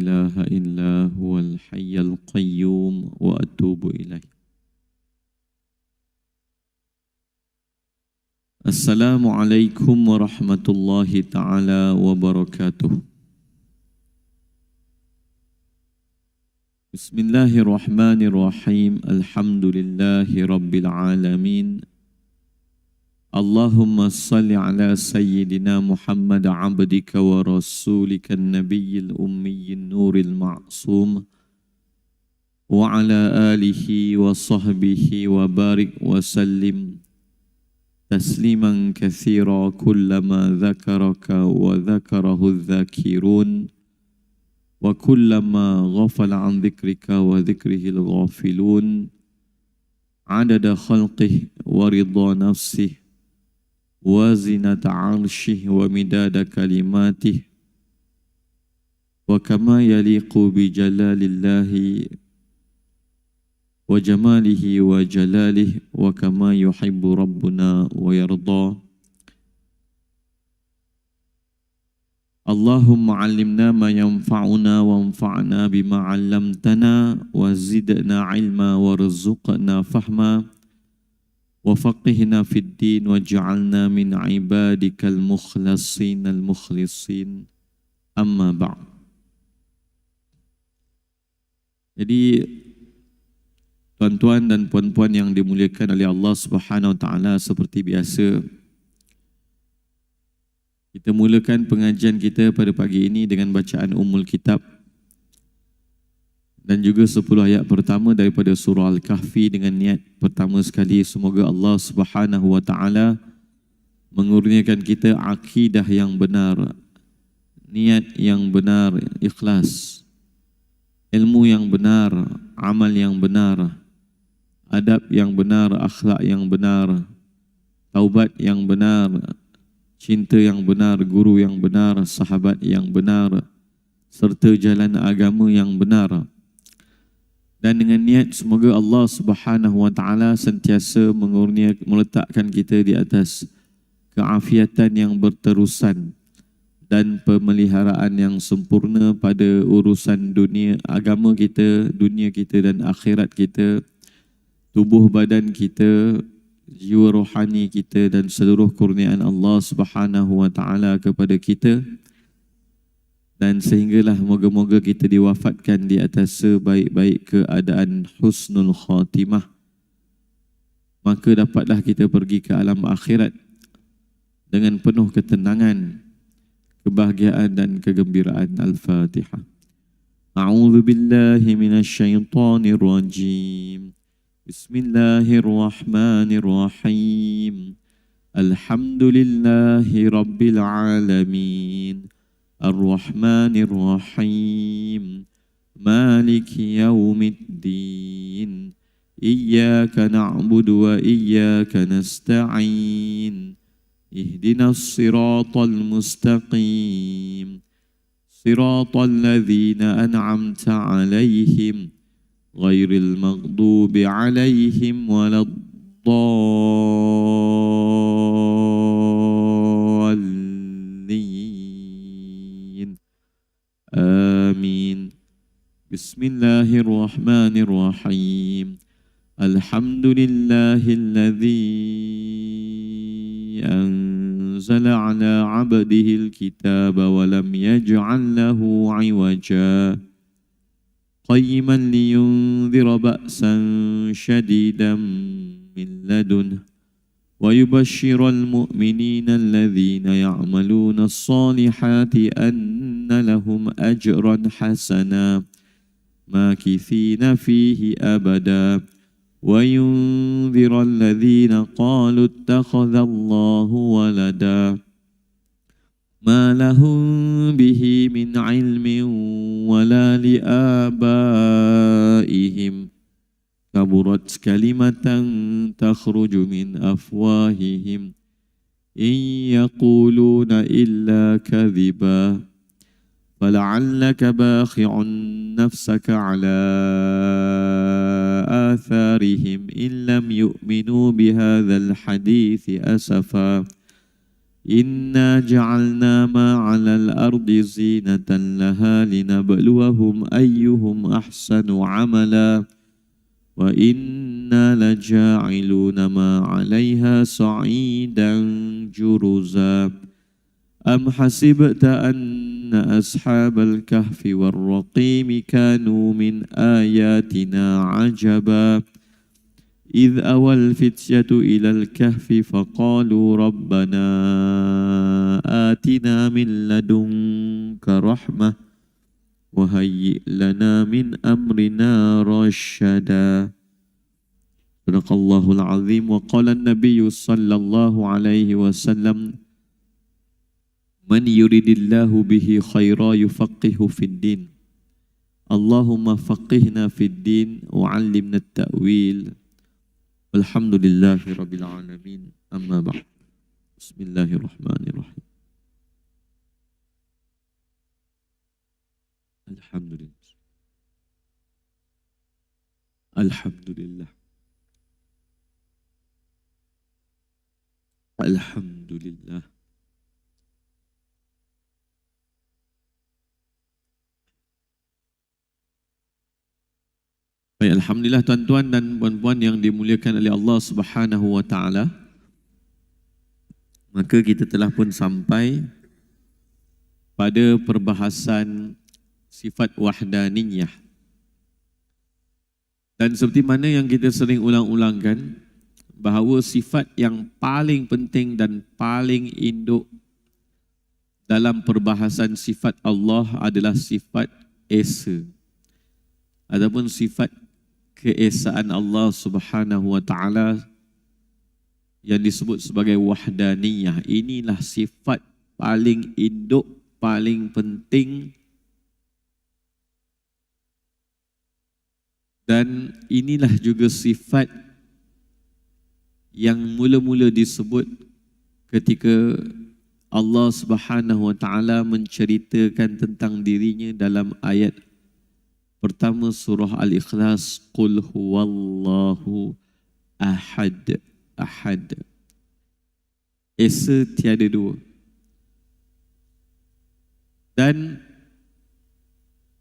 إله إلا هو الحي القيوم وأتوب إليه. السلام عليكم ورحمة الله تعالى وبركاته. بسم الله الرحمن الرحيم. الحمد لله رب العالمين. اللهم صل على سيدنا محمد عبدك ورسولك النبي الأمي النور المعصوم وعلى آله وصحبه وبارك وسلم تسليما كثيرا كلما ذكرك وذكره الذاكرون وكلما غفل عن ذكرك وذكره الغافلون عدد خلقه ورضا نفسه وزنة عرشه ومداد كلماته وكما يليق بجلال الله وجماله وجلاله وكما يحب ربنا ويرضى. اللهم علمنا ما ينفعنا وانفعنا بما علمتنا وزدنا علما وارزقنا فهما وفقهنا في الدين واجعلنا من عبادك المخلصين المخلصين أما بعد. Jadi tuan-tuan dan puan-puan yang dimuliakan oleh Allah Subhanahu Wa Taala, seperti biasa kita mulakan pengajian kita pada pagi ini dengan bacaan Ummul Kitab dan juga 10 ayat pertama daripada surah Al-Kahfi dengan niat pertama sekali semoga Allah Subhanahu Wa Taala mengurniakan kita akidah yang benar, niat yang benar, ikhlas, ilmu yang benar, amal yang benar, adab yang benar, akhlak yang benar, taubat yang benar, cinta yang benar, guru yang benar, sahabat yang benar, serta jalan agama yang benar. Dan dengan niat semoga Allah Subhanahu Wa Taala sentiasa meletakkan kita di atas keafiatan yang berterusan dan pemeliharaan yang sempurna pada urusan dunia agama kita, dunia kita dan akhirat kita, tubuh badan kita, jiwa rohani kita dan seluruh kurniaan Allah Subhanahu Wa Taala kepada kita. Dan sehinggalah moga-moga kita diwafatkan di atas sebaik-baik keadaan husnul khatimah. Maka dapatlah kita pergi ke alam akhirat dengan penuh ketenangan, kebahagiaan dan kegembiraan. Al-Fatihah. A'udzu billahi minasyaitonir rajim. Bismillahirrahmanirrahim. Alhamdulillahi rabbil alamin. Ar-Rahmanir-Rahim. Maliki yaumiddin. Iyyaka na'budu wa iyyaka nasta'in. Ihdinas siratal mustaqim. Siratal ladzina an'amta 'alaihim ghairil maghdubi 'alaihim waladdallin. Amin. Bismillahirrahmanirrahim. Alhamdulillahilladzi anzala ala 'abdihil kitaba wa lam yaj'al lahu 'iwaja qayyiman liyunzira ba'san shadidan min ladunhu wa yubashshiral mu'minina alladhina ya'maluna as-salihati anna lahum ajran hasana makithina fihi abada wa yunzira alladhina qalu ittakhadha Allahu walada ma lahum bihi min 'ilmin wala li'abaihim kaburat kalimatan takhruju min afwahihim in yaquluna illa kadhiba fala'allaka bakhi'un nafsaka ala atharihim in lam yu'minu bihadzal hadithi asafa Inna ja'alna ma 'alal ardi zinatan laha linabluwahum ayyuhum ahsanu 'amala wa inna laja'iluna ma 'alaiha sa'idan juruza. Am hasibta anna ashabal kahfi warraqim kanu min ayatina 'ajaba. إذ أوى الفتية إلى الكهف فقالوا ربنا آتنا من لدنك رحمة وهيئ لنا من أمرنا رشدا. صدق الله العظيم. وقال النبي صلى الله عليه وسلم من يريد الله به خيرا يفقه في الدين. اللهم فقهنا في الدين وعلمنا التأويل. Alhamdulillahi Rabbil Alamin. Amma ba'd. Bismillahirrahmanirrahim. Alhamdulillah. Alhamdulillah. Alhamdulillah. Baik, alhamdulillah tuan-tuan dan puan-puan yang dimuliakan oleh Allah Subhanahu wa taala. Maka kita telah pun sampai pada perbahasan sifat wahdaniyah. Dan seperti mana yang kita sering ulang-ulangkan, bahawa sifat yang paling penting dan paling induk dalam perbahasan sifat Allah adalah sifat esa ataupun sifat keesaan Allah Subhanahu wa taala yang disebut sebagai wahdaniyah. Inilah sifat paling induk, paling penting, dan inilah juga sifat yang mula-mula disebut ketika Allah Subhanahu wa taala menceritakan tentang dirinya dalam ayat pertama surah Al-Ikhlas, Qul huwallahu ahad. Ahad. Esa tiada dua. Dan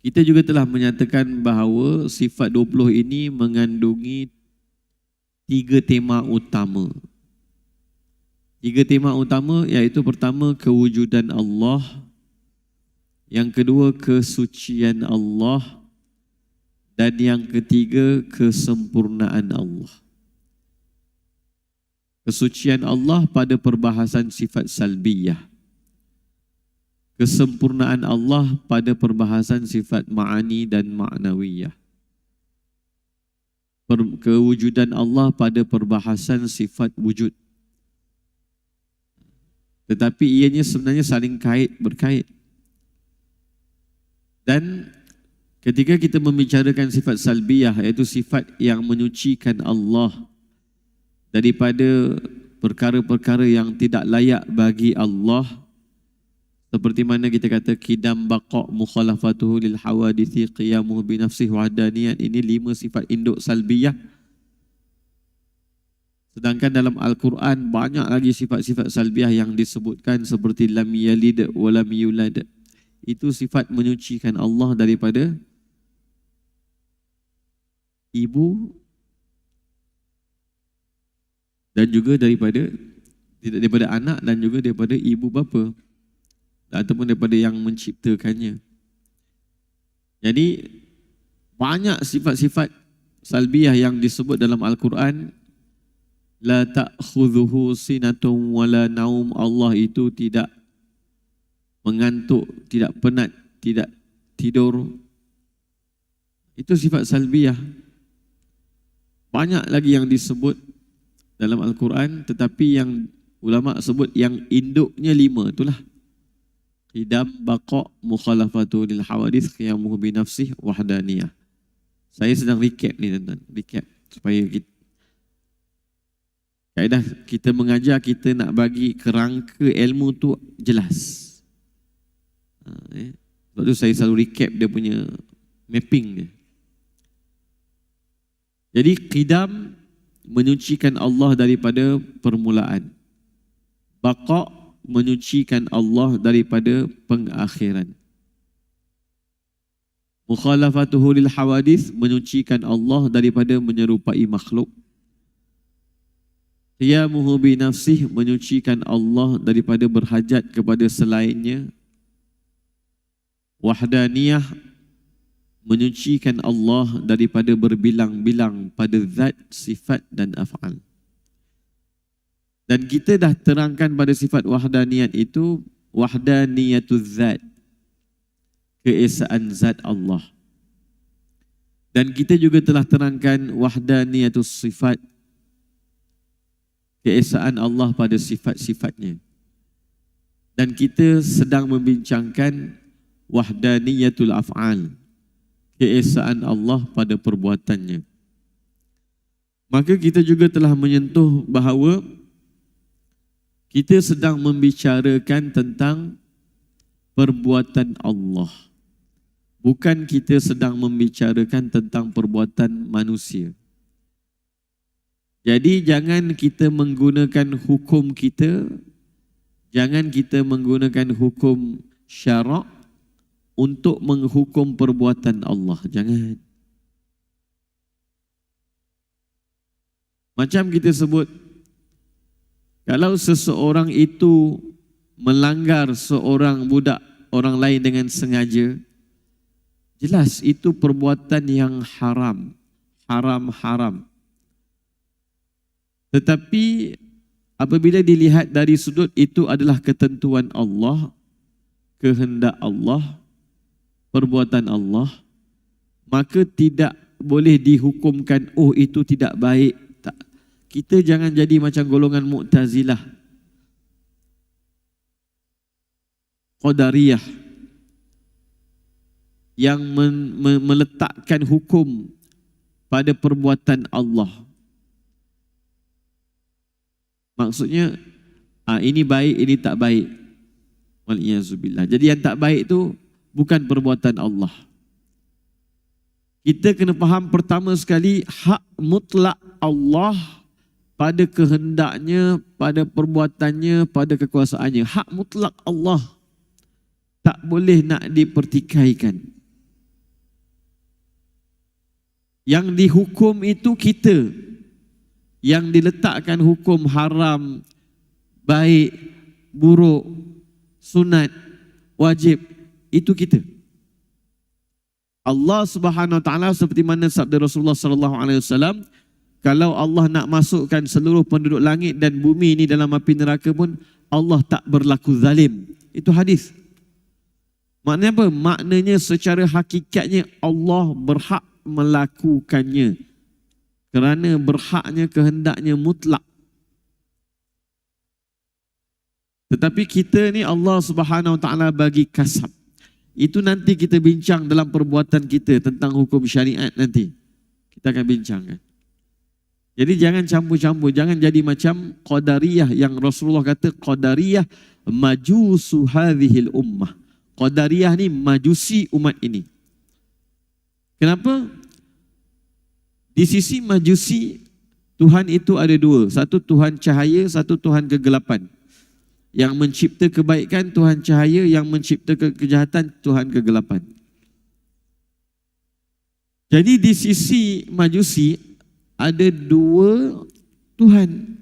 kita juga telah menyatakan bahawa sifat 20 ini mengandungi 3 tema utama. 3 tema utama iaitu pertama kewujudan Allah, yang kedua kesucian Allah, dan yang ketiga kesempurnaan Allah. Kesucian Allah pada perbahasan sifat salbiyah. Kesempurnaan Allah pada perbahasan sifat ma'ani dan ma'nawiyah. Kewujudan Allah pada perbahasan sifat wujud. Tetapi ianya sebenarnya saling berkait. Dan ketika kita membicarakan sifat salbiyah, iaitu sifat yang menyucikan Allah daripada perkara-perkara yang tidak layak bagi Allah, seperti mana kita kata kidam baqa' mukhalafatuhu lil hawadithi qiyamuhu binafsihi wahdaniyat. Ini 5 sifat induk salbiyah. Sedangkan dalam Al-Quran banyak lagi sifat-sifat salbiyah yang disebutkan, seperti lam yalid wa lam yulad. Itu sifat menyucikan Allah daripada ibu dan juga daripada anak, dan juga daripada ibu bapa, ataupun daripada yang menciptakannya. Jadi banyak sifat-sifat salbiyah yang disebut dalam Al-Quran. La ta'khudhuhu sinatun wala naum. Allah itu tidak mengantuk, tidak penat, tidak tidur. Itu sifat salbiyah. Banyak lagi yang disebut dalam Al-Quran, tetapi yang ulama sebut yang induknya 5 itulah. Qidam, baqa', mukhalafatu lil hawadith, qiyamuhu binafsih, wahdaniyah. Saya sedang recap ni tuan-tuan, recap supaya kaedah kita mengajar, kita nak bagi kerangka ilmu tu jelas. Sebab tu saya selalu recap dia punya mapping dia. Jadi qidam menyucikan Allah daripada permulaan. Baqa' menyucikan Allah daripada pengakhiran. Mukhalafatuhu lil hawadith, menyucikan Allah daripada menyerupai makhluk. Qiyamuhu bi nafsih, menyucikan Allah daripada berhajat kepada selainnya. Wahdaniyah, menyucikan Allah daripada berbilang-bilang pada zat, sifat dan af'al. Dan kita dah terangkan pada sifat wahdaniyat itu, wahdaniyatuz zat, keesaan zat Allah. Dan kita juga telah terangkan wahdaniyatus sifat, keesaan Allah pada sifat-sifatnya. Dan kita sedang membincangkan wahdaniyatul af'al, keesaan Allah pada perbuatannya. Maka kita juga telah menyentuh bahawa kita sedang membicarakan tentang perbuatan Allah. Bukan kita sedang membicarakan tentang perbuatan manusia. Jadi jangan kita menggunakan hukum kita, jangan kita menggunakan hukum syarak untuk menghukum perbuatan Allah. Jangan. Macam kita sebut, kalau seseorang itu melanggar seorang budak orang lain dengan sengaja, jelas itu perbuatan yang haram. Haram. Tetapi apabila dilihat dari sudut itu adalah ketentuan Allah, kehendak Allah, perbuatan Allah, maka tidak boleh dihukumkan, oh itu tidak baik. Tak. Kita jangan jadi macam golongan Mu'tazilah, Qadariyah, yang meletakkan hukum pada perbuatan Allah. Maksudnya, ini baik, ini tak baik. Waliyazubillah. Jadi yang tak baik itu bukan perbuatan Allah. Kita kena faham pertama sekali hak mutlak Allah pada kehendaknya, pada perbuatannya, pada kekuasaannya. Hak mutlak Allah tak boleh nak dipertikaikan. Yang dihukum itu kita. Yang diletakkan hukum haram, baik, buruk, sunat, wajib, itu kita. Allah Subhanahu Wa Taala seperti mana sabda Rasulullah sallallahu alaihi wasallam, kalau Allah nak masukkan seluruh penduduk langit dan bumi ini dalam api neraka pun Allah tak berlaku zalim. Itu hadis. Maknanya apa? Maknanya secara hakikatnya Allah berhak melakukannya. Kerana berhaknya, kehendaknya mutlak. Tetapi kita ni Allah Subhanahu Wa Taala bagi kasab. Itu nanti kita bincang dalam perbuatan kita tentang hukum syariat nanti. Kita akan bincangkan. Jadi jangan campur-campur, jangan jadi macam Qadariyah yang Rasulullah kata Qadariyah majusu hadhil ummah. Qadariyah ni majusi umat ini. Kenapa? Di sisi majusi, Tuhan itu ada dua. Satu Tuhan cahaya, satu Tuhan kegelapan. Yang mencipta kebaikan Tuhan cahaya, yang mencipta kejahatan Tuhan kegelapan. Jadi di sisi majusi ada dua Tuhan.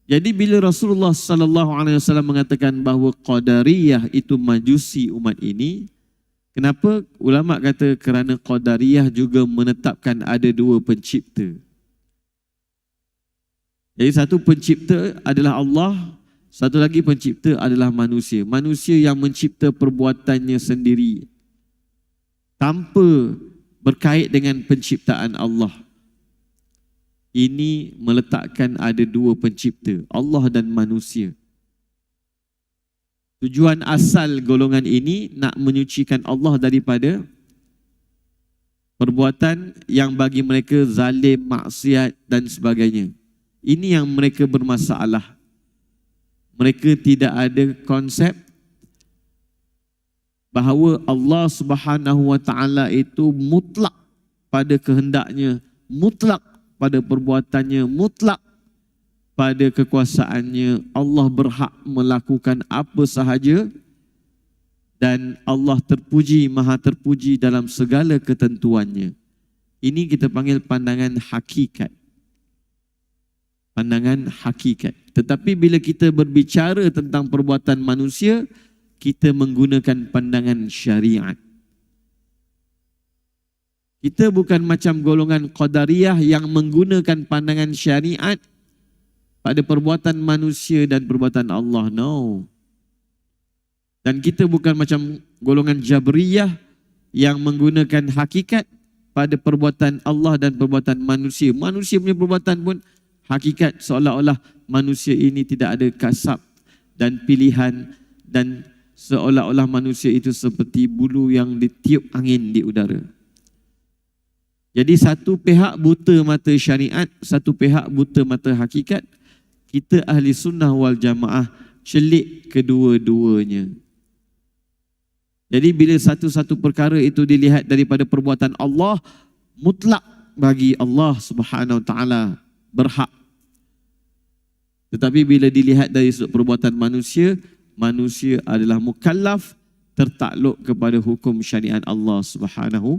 Jadi bila Rasulullah sallallahu alaihi wasallam mengatakan bahawa Qadariyah itu majusi umat ini, kenapa? Ulama kata kerana Qadariyah juga menetapkan ada dua pencipta. Jadi satu pencipta adalah Allah, satu lagi pencipta adalah manusia. Manusia yang mencipta perbuatannya sendiri tanpa berkait dengan penciptaan Allah. Ini meletakkan ada dua pencipta, Allah dan manusia. Tujuan asal golongan ini nak menyucikan Allah daripada perbuatan yang bagi mereka zalim, maksiat dan sebagainya. Ini yang mereka bermasalah. Mereka tidak ada konsep bahawa Allah Subhanahu Wa Taala itu mutlak pada kehendaknya, mutlak pada perbuatannya, mutlak pada kekuasaannya. Allah berhak melakukan apa sahaja dan Allah terpuji, maha terpuji dalam segala ketentuannya. Ini kita panggil pandangan hakikat. Pandangan hakikat. Tetapi bila kita berbicara tentang perbuatan manusia, kita menggunakan pandangan syariat. Kita bukan macam golongan Qadariyah yang menggunakan pandangan syariat pada perbuatan manusia dan perbuatan Allah. No. Dan kita bukan macam golongan Jabriyah yang menggunakan hakikat pada perbuatan Allah dan perbuatan manusia. Manusia punya perbuatan pun hakikat, seolah-olah manusia ini tidak ada kasab dan pilihan, dan seolah-olah manusia itu seperti bulu yang ditiup angin di udara. Jadi satu pihak buta mata syariat, satu pihak buta mata hakikat. Kita ahli sunnah wal jamaah celik kedua-duanya. Jadi bila satu-satu perkara itu dilihat daripada perbuatan Allah, mutlak bagi Allah Subhanahu Wa Taala berhak. Tetapi bila dilihat dari sudut perbuatan manusia, manusia adalah mukallaf, tertakluk kepada hukum syariat Allah Subhanahu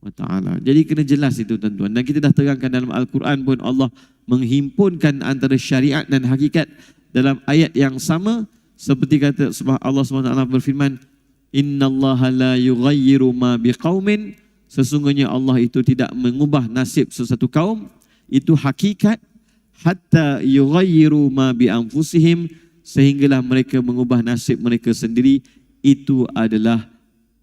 Wa Taala. Jadi kena jelas itu tuan-tuan. Dan kita dah terangkan dalam Al-Quran pun Allah menghimpunkan antara syariat dan hakikat dalam ayat yang sama, seperti kata Allah SWT berfirman, innallaha la yughayyiru ma biqaumin, sesungguhnya Allah itu tidak mengubah nasib sesuatu kaum, itu hakikat, hatta yughayyiru ma bi anfusihim, sehinggalah mereka mengubah nasib mereka sendiri. Itu adalah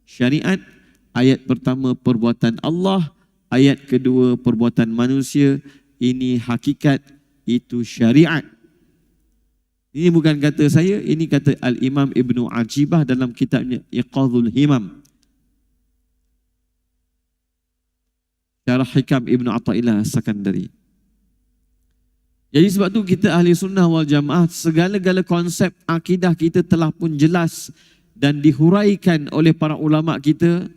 syariat. Ayat pertama perbuatan Allah, ayat kedua perbuatan manusia. Ini hakikat, itu syariat. Ini bukan kata saya, ini kata Al-Imam Ibnu Ajibah dalam kitabnya Iqadhul Himam. Syarah Hikam Ibnu Athaillah As-Sakandari. Jadi sebab tu kita ahli sunnah wal jamaah, segala-gala konsep akidah kita telah pun jelas dan dihuraikan oleh para ulama kita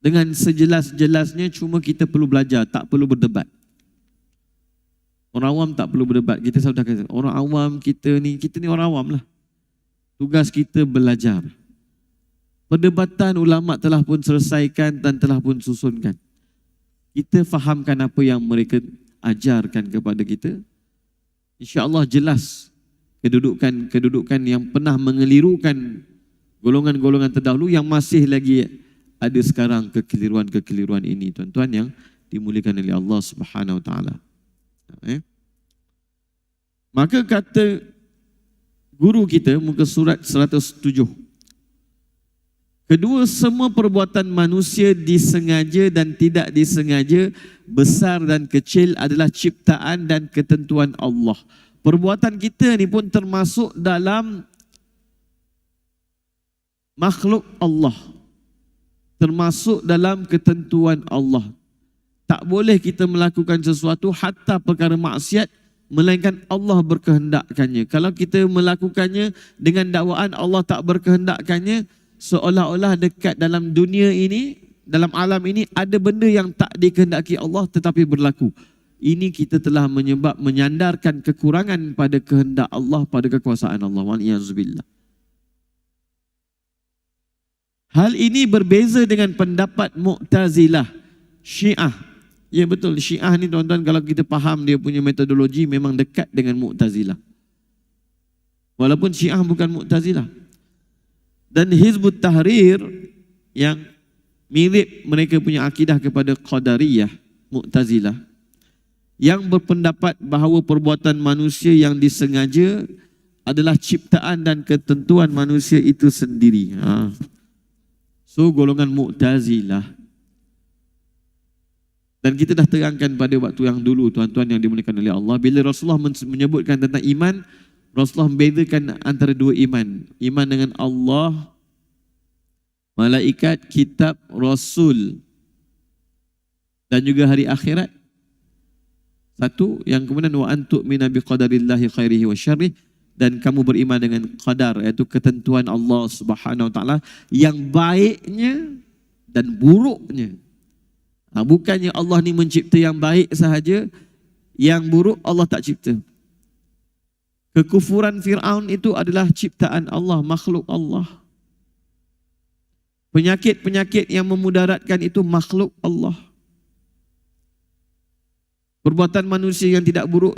dengan sejelas-jelasnya. Cuma kita perlu belajar, tak perlu berdebat. Orang awam tak perlu berdebat. Kita selalu kata, orang awam kita ni orang awam lah. Tugas kita belajar. Perdebatan ulama telah pun selesaikan dan telah pun susunkan. Kita fahamkan apa yang mereka ajarkan kepada kita. InsyaAllah jelas kedudukan yang pernah mengelirukan golongan-golongan terdahulu yang masih lagi ada sekarang kekeliruan-kekeliruan ini, tuan-tuan yang dimuliakan oleh Allah Subhanahu Wa Taala. Maka kata guru kita, muka surat 107, kedua, semua perbuatan manusia disengaja dan tidak disengaja, besar dan kecil adalah ciptaan dan ketentuan Allah. Perbuatan kita ni pun termasuk dalam makhluk Allah, termasuk dalam ketentuan Allah. Tak boleh kita melakukan sesuatu hatta perkara maksiat melainkan Allah berkehendakkannya. Kalau kita melakukannya dengan dakwaan Allah tak berkehendakkannya, seolah-olah dekat dalam dunia ini, dalam alam ini ada benda yang tak dikehendaki Allah tetapi berlaku. Ini kita telah menyandarkan kekurangan pada kehendak Allah, pada kekuasaan Allah. Wa'iyyazubillah. Hal ini berbeza dengan pendapat Mu'tazilah, Syiah. Ya betul, Syiah ni tuan-tuan kalau kita faham dia punya metodologi memang dekat dengan Mu'tazilah. Walaupun Syiah bukan Mu'tazilah. Dan Hizbut Tahrir yang mirip mereka punya akidah kepada Qadariyah, Mu'tazilah, yang berpendapat bahawa perbuatan manusia yang disengaja adalah ciptaan dan ketentuan manusia itu sendiri. So golongan Mu'tazilah. Dan kita dah terangkan pada waktu yang dulu, tuan-tuan yang dimuliakan oleh Allah, bila Rasulullah menyebutkan tentang iman, Rasulullah membezakan antara dua iman. Iman dengan Allah, malaikat, kitab, Rasul dan juga hari akhirat. Satu, yang kemudian wa antu'mina biqadarillahi khairihi wa syarrih, dan kamu beriman dengan qadar, iaitu ketentuan Allah Subhanahu Wa Taala yang baiknya dan buruknya. Bukannya Allah ni mencipta yang baik sahaja, yang buruk Allah tak cipta. Kekufuran Fir'aun itu adalah ciptaan Allah, makhluk Allah. Penyakit-penyakit yang memudaratkan itu makhluk Allah. Perbuatan manusia yang tidak buruk,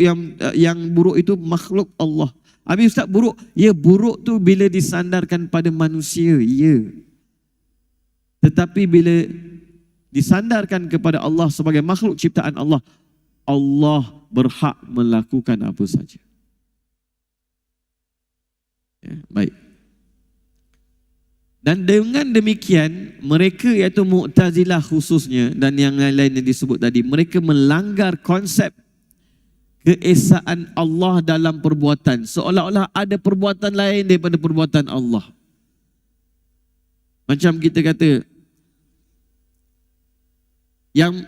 yang buruk itu makhluk Allah. Habis Ustaz, buruk? Ya, buruk tu bila disandarkan pada manusia, ya. Tetapi bila disandarkan kepada Allah sebagai makhluk ciptaan Allah, Allah berhak melakukan apa saja. Ya, baik. Dan dengan demikian, mereka iaitu Mu'tazilah khususnya dan yang lain-lain yang disebut tadi, mereka melanggar konsep keesaan Allah dalam perbuatan. Seolah-olah ada perbuatan lain daripada perbuatan Allah. Macam kita kata,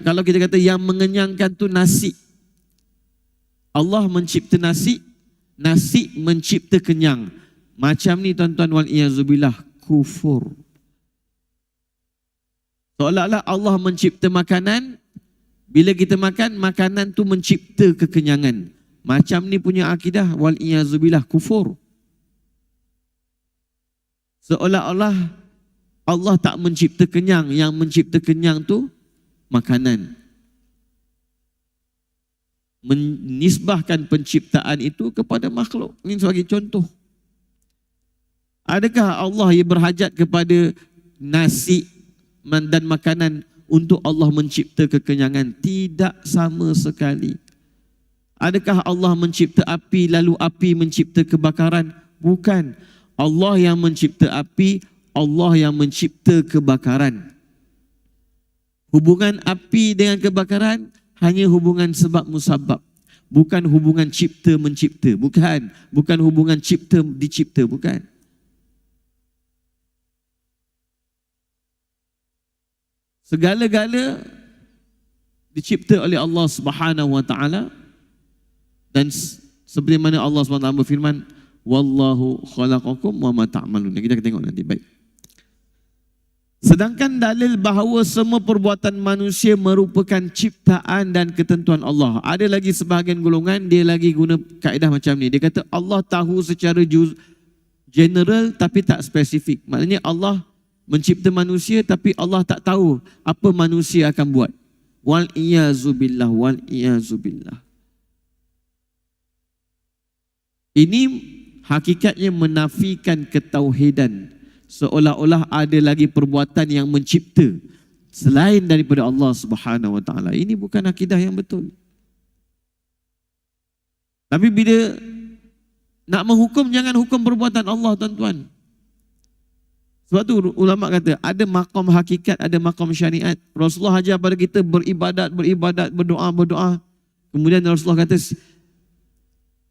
kalau kita kata yang mengenyangkan tu nasi. Allah mencipta nasi, nasi mencipta kenyang. Macam ni tuan-tuan wal-iyazubillah, kufur. Seolah-olah Allah mencipta makanan, bila kita makan, makanan tu mencipta kekenyangan. Macam ni punya akidah, wal-iyazubillah, kufur. Seolah-olah Allah tak mencipta kenyang, yang mencipta kenyang tu makanan. Menisbahkan penciptaan itu kepada makhluk. Ini sebagai contoh. Adakah Allah yang berhajat kepada nasi dan makanan untuk Allah mencipta kekenyangan? Tidak sama sekali. Adakah Allah mencipta api lalu api mencipta kebakaran? Bukan. Allah yang mencipta api, Allah yang mencipta kebakaran. Hubungan api dengan kebakaran hanya hubungan sebab musabab. Bukan hubungan cipta mencipta. Bukan. Bukan hubungan cipta dicipta. Bukan. Segala-gala dicipta oleh Allah Subhanahu wa taala, dan seperti mana Allah SWT berfirman, wallahu khalaqakum wa ma ta'malun. Kita akan tengok nanti. Baik. Sedangkan dalil bahawa semua perbuatan manusia merupakan ciptaan dan ketentuan Allah. Ada lagi sebahagian golongan dia lagi guna kaedah macam ni. Dia kata Allah tahu secara general tapi tak spesifik. Maknanya Allah mencipta manusia tapi Allah tak tahu apa manusia akan buat. Wal-iyazubillah, wal-iyazubillah. Ini hakikatnya menafikan ketauhidan. Seolah-olah ada lagi perbuatan yang mencipta selain daripada Allah Subhanahu wa taala. Ini bukan akidah yang betul. Tapi bila nak menghukum, jangan hukum perbuatan Allah, tuan-tuan. Sebab tu ulama kata ada maqam hakikat, ada maqam syariat. Rasulullah ajar pada kita beribadat, berdoa. Kemudian Rasulullah kata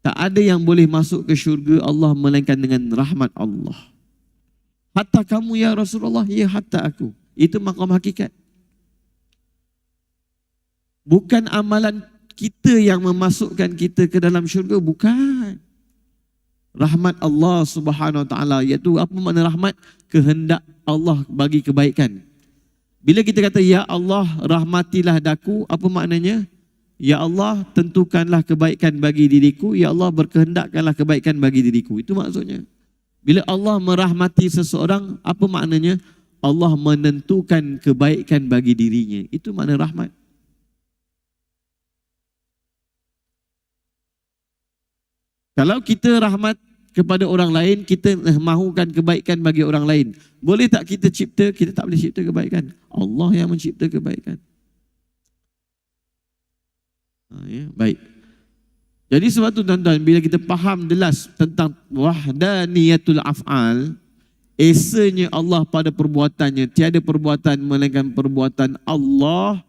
tak ada yang boleh masuk ke syurga Allah melainkan dengan rahmat Allah. Hatta kamu ya Rasulullah, ya hatta aku. Itu maqam hakikat. Bukan amalan kita yang memasukkan kita ke dalam syurga, bukan. Rahmat Allah Subhanahu wa taala, iaitu apa makna rahmat? Kehendak Allah bagi kebaikan. Bila kita kata ya Allah rahmatilah daku, apa maknanya? Ya Allah tentukanlah kebaikan bagi diriku, ya Allah berkehendakkanlah kebaikan bagi diriku. Itu maksudnya. Bila Allah merahmati seseorang, apa maknanya? Allah menentukan kebaikan bagi dirinya. Itu makna rahmat. Kalau kita rahmat kepada orang lain, kita mahukan kebaikan bagi orang lain. Boleh tak kita cipta? Kita tak boleh cipta kebaikan. Allah yang mencipta kebaikan. Ya, baik. Jadi sebab tu tuan-tuan, bila kita faham jelas tentang wahdaniyatul af'al, esanya Allah pada perbuatannya, tiada perbuatan melainkan perbuatan Allah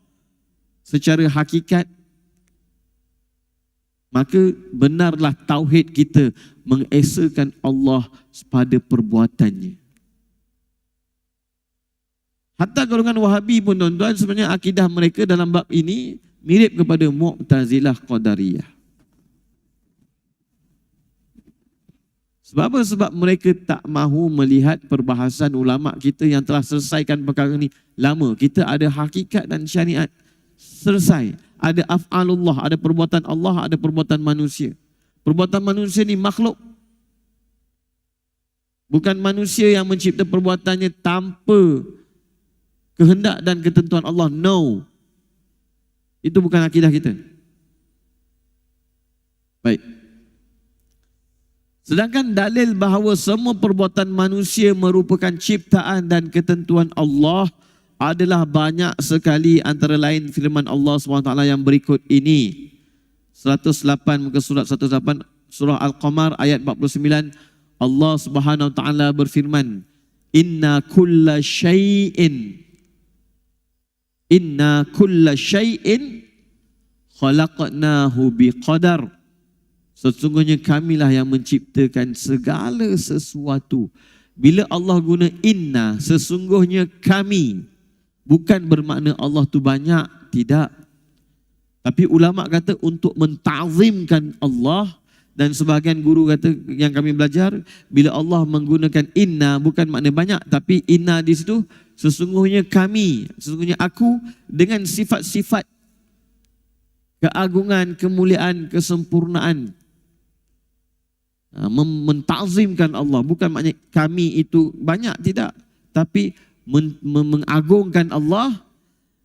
secara hakikat, maka benarlah tauhid kita mengesakan Allah pada perbuatannya. Hatta golongan Wahabi pun tuan-tuan, sebenarnya akidah mereka dalam bab ini mirip kepada Mu'tazilah Qadariyah. Sebab apa? Sebab mereka tak mahu melihat perbahasan ulama kita yang telah selesaikan perkara ini lama. Kita ada hakikat dan syariat selesai. Ada af'alullah, ada perbuatan Allah, ada perbuatan manusia. Perbuatan manusia ni makhluk. Bukan manusia yang mencipta perbuatannya tanpa kehendak dan ketentuan Allah. No. Itu bukan akidah kita. Baik. Sedangkan dalil bahawa semua perbuatan manusia merupakan ciptaan dan ketentuan Allah adalah banyak sekali, antara lain firman Allah SWT yang berikut ini. 108 muka surat 108 surah Al-Qamar ayat 49. Allah Subhanahu Wa Taala berfirman, Inna kulla syai'in khalaqnahu biqadar. Sesungguhnya kamilah yang menciptakan segala sesuatu. Bila Allah guna inna, sesungguhnya kami, bukan bermakna Allah tu banyak, tidak. Tapi ulama kata untuk mentazimkan Allah, dan sebahagian guru kata yang kami belajar, bila Allah menggunakan inna bukan makna banyak, tapi inna di situ sesungguhnya kami, sesungguhnya aku, dengan sifat-sifat keagungan, kemuliaan, kesempurnaan. Mentazimkan Allah, bukan maknanya kami itu banyak, tidak, tapi mengagungkan Allah.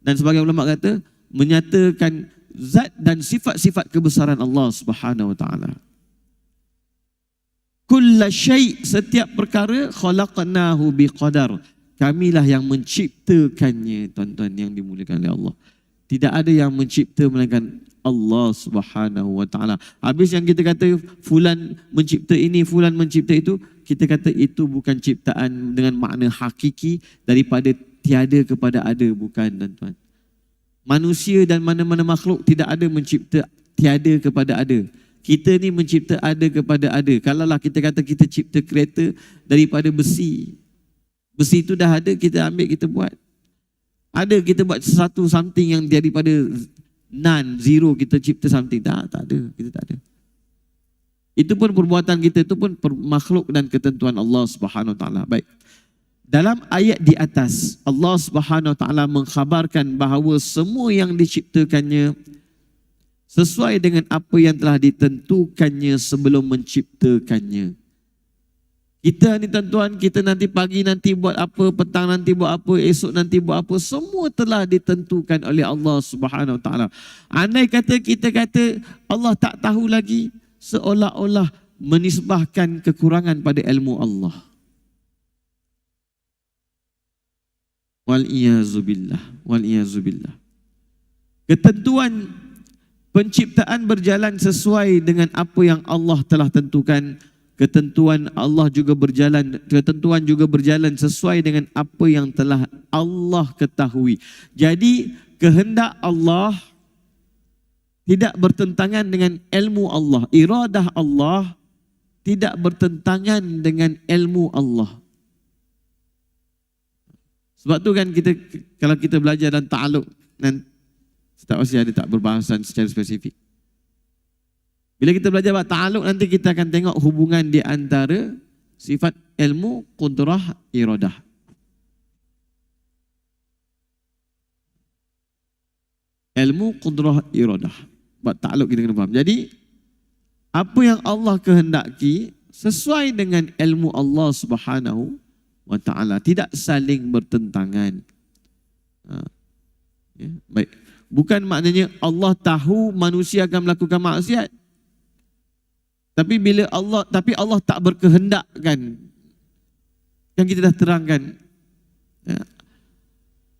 Dan sebagai ulama kata menyatakan zat dan sifat-sifat kebesaran Allah Subhanahu Wa Taala. Kulla syai', setiap perkara, khalaqnahu biqadar, kamilah yang menciptakannya. Tuan-tuan yang dimuliakan oleh Allah, tidak ada yang mencipta melainkan Allah Subhanahu Wa Taala. Habis yang kita kata fulan mencipta ini, fulan mencipta itu, kita kata itu bukan ciptaan dengan makna hakiki daripada tiada kepada ada, bukan, tuan-tuan. Manusia dan mana-mana makhluk tidak ada mencipta tiada kepada ada. Kita ni mencipta ada kepada ada. Kalaulah kita kata kita cipta kereta daripada besi, besi itu dah ada, kita ambil, kita buat. Ada kita buat sesuatu something yang daripada none, zero, kita cipta something. Tak ada, kita tak ada. Itu pun perbuatan kita, itu pun makhluk dan ketentuan Allah Subhanahu Wa Taala. Baik. Dalam ayat di atas, Allah Subhanahu Wa Taala mengkhabarkan bahawa semua yang diciptakannya sesuai dengan apa yang telah ditentukannya sebelum menciptakannya. Kita ni tuan-tuan, kita nanti pagi nanti buat apa, petang nanti buat apa, esok nanti buat apa, semua telah ditentukan oleh Allah Subhanahu Wa Taala. Andai kata kita kata Allah tak tahu lagi, seolah-olah menisbahkan kekurangan pada ilmu Allah. Wal-iyazubillah. Ketentuan penciptaan berjalan sesuai dengan apa yang Allah telah tentukan. Ketentuan juga berjalan sesuai dengan apa yang telah Allah ketahui. Jadi kehendak Allah tidak bertentangan dengan ilmu Allah. Iradah Allah tidak bertentangan dengan ilmu Allah. Sebab tu kan kita, kalau kita belajar dan ta'aluk, dan tak pasti ada tak berbahasan secara spesifik. Bila kita belajar bab ta'aluk, nanti kita akan tengok hubungan di antara sifat ilmu, qudrah, iradah. Ilmu, qudrah, iradah. Bab ta'aluk kita kena faham. Jadi, apa yang Allah kehendaki sesuai dengan ilmu Allah Subhanahu Wa Taala, tidak saling bertentangan. Ya, baik. Bukan maknanya Allah tahu manusia akan melakukan maksiat. Tapi Allah tak berkehendak, kan kita dah terangkan. Ya.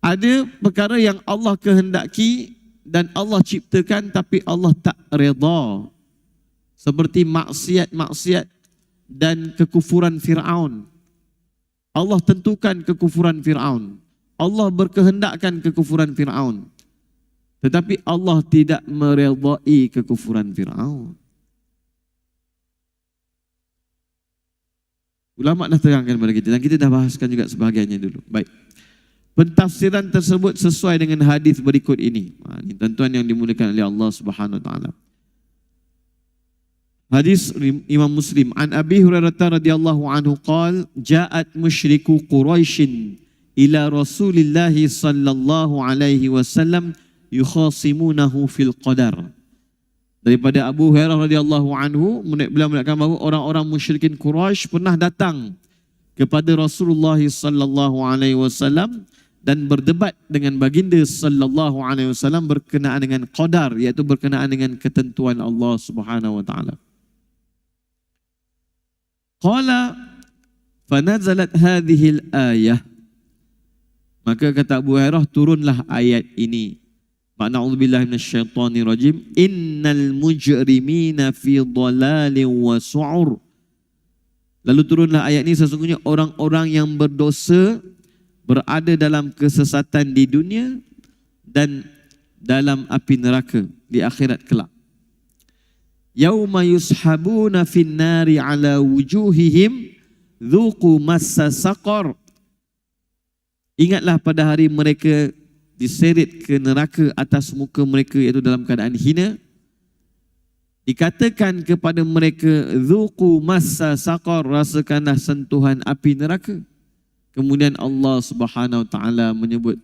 Ada perkara yang Allah kehendaki dan Allah ciptakan tapi Allah tak redha. Seperti maksiat dan kekufuran Fir'aun. Allah tentukan kekufuran Fir'aun. Allah berkehendakkan kekufuran Fir'aun. Tetapi Allah tidak meredai kekufuran Fir'aun. Ulama dah terangkan kepada kita dan kita dah bahaskan juga sebahagiannya dulu. Baik. Pentafsiran tersebut sesuai dengan hadis berikut ini. Ini tuan-tuan yang dimuliakan oleh Allah Subhanahu Wa Taala. Hadis Imam Muslim, an Abi Hurairah radhiyallahu anhu qala ja'at musyriku Quraisy ila Rasulillah sallallahu alaihi wasallam yukhasimunahu fil qadar. Daripada Abu Hurairah radhiyallahu anhu, beliau mengatakan bahawa orang-orang musyrikin Quraisy pernah datang kepada Rasulullah sallallahu alaihi wasallam dan berdebat dengan baginda sallallahu alaihi wasallam berkenaan dengan qadar, iaitu berkenaan dengan ketentuan Allah Subhanahu wa taala. Qala fanazalat hadhihi al-ayah. Maka kata Abu Hurairah, turunlah ayat ini. Na'udzubillahi minasyaitonir rajim. Innal mujrimina fi dhalalin wa su'ur. Lalu turunlah ayat ini, sesungguhnya orang-orang yang berdosa berada dalam kesesatan di dunia dan dalam api neraka di akhirat kelak. Yauma yushabuna fin nari ala wujuhihim dhuqu massa saqar. Ingatlah pada hari mereka diseret ke neraka atas muka mereka, iaitu dalam keadaan hina. Dikatakan kepada mereka, dhuqu massa saqar, rasakanlah sentuhan api neraka. Kemudian Allah Subhanahu wa taala menyebut,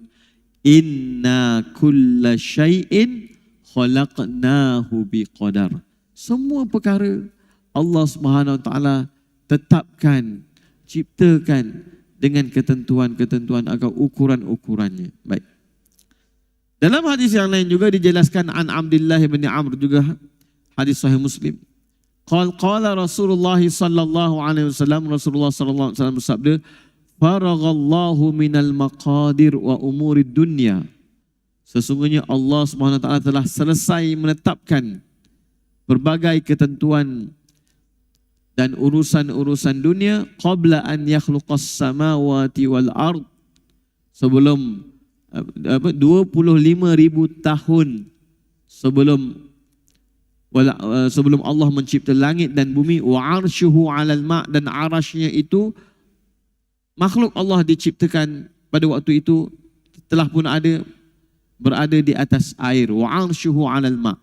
inna kulla syai'in khalaqnahu biqadar. Semua perkara Allah Subhanahu wa taala tetapkan, ciptakan dengan ketentuan-ketentuan atau ukuran-ukurannya. Baik. Dalam hadis yang lain juga dijelaskan an Abdullah bin Amr, juga hadis sahih Muslim. Qala Rasulullah sallallahu alaihi wasallam, Rasulullah sallallahu alaihi wasallam bersabda, faraghallahu minal maqadir wa umurid dunya. Sesungguhnya Allah Subhanahu wa taala telah selesai menetapkan berbagai ketentuan dan urusan-urusan dunia qabla an yakhluqas samawati wal ard, sebelum 25,000 tahun sebelum Allah mencipta langit dan bumi. Wa arsyuhu 'alal ma', dan arasy-Nya itu makhluk Allah diciptakan pada waktu itu telah pun berada di atas air. Wa arsyuhu 'alal ma'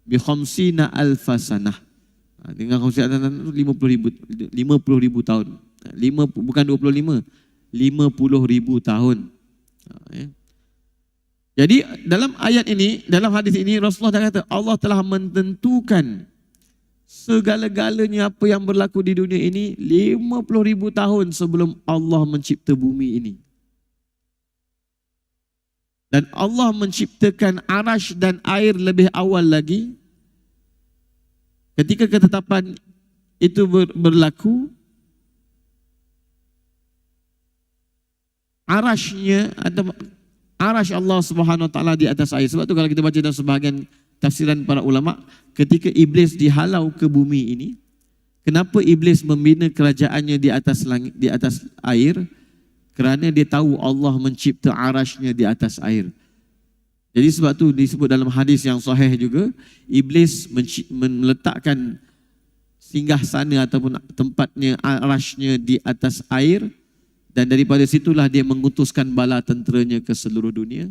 bi 50 alf sanah. Dengan konsep 50,000 tahun. Bukan 25, 50,000 tahun. Jadi dalam ayat ini, dalam hadis ini, Rasulullah kata Allah telah menentukan segala-galanya apa yang berlaku di dunia ini 50,000 tahun sebelum Allah mencipta bumi ini. Dan Allah menciptakan arasy dan air lebih awal lagi. Ketika ketetapan itu berlaku, arasy-Nya ada, arasy Allah Subhanahu wa taala di atas air. Sebab tu kalau kita baca dalam sebahagian tafsiran para ulama, ketika iblis dihalau ke bumi ini, kenapa iblis membina kerajaannya di atas langit, di atas air? Kerana dia tahu Allah mencipta arasy-Nya di atas air. Jadi sebab tu disebut dalam hadis yang sahih juga, iblis meletakkan singgah sana ataupun tempatnya, arasy-Nya di atas air, dan daripada situlah dia mengutuskan bala tenteranya ke seluruh dunia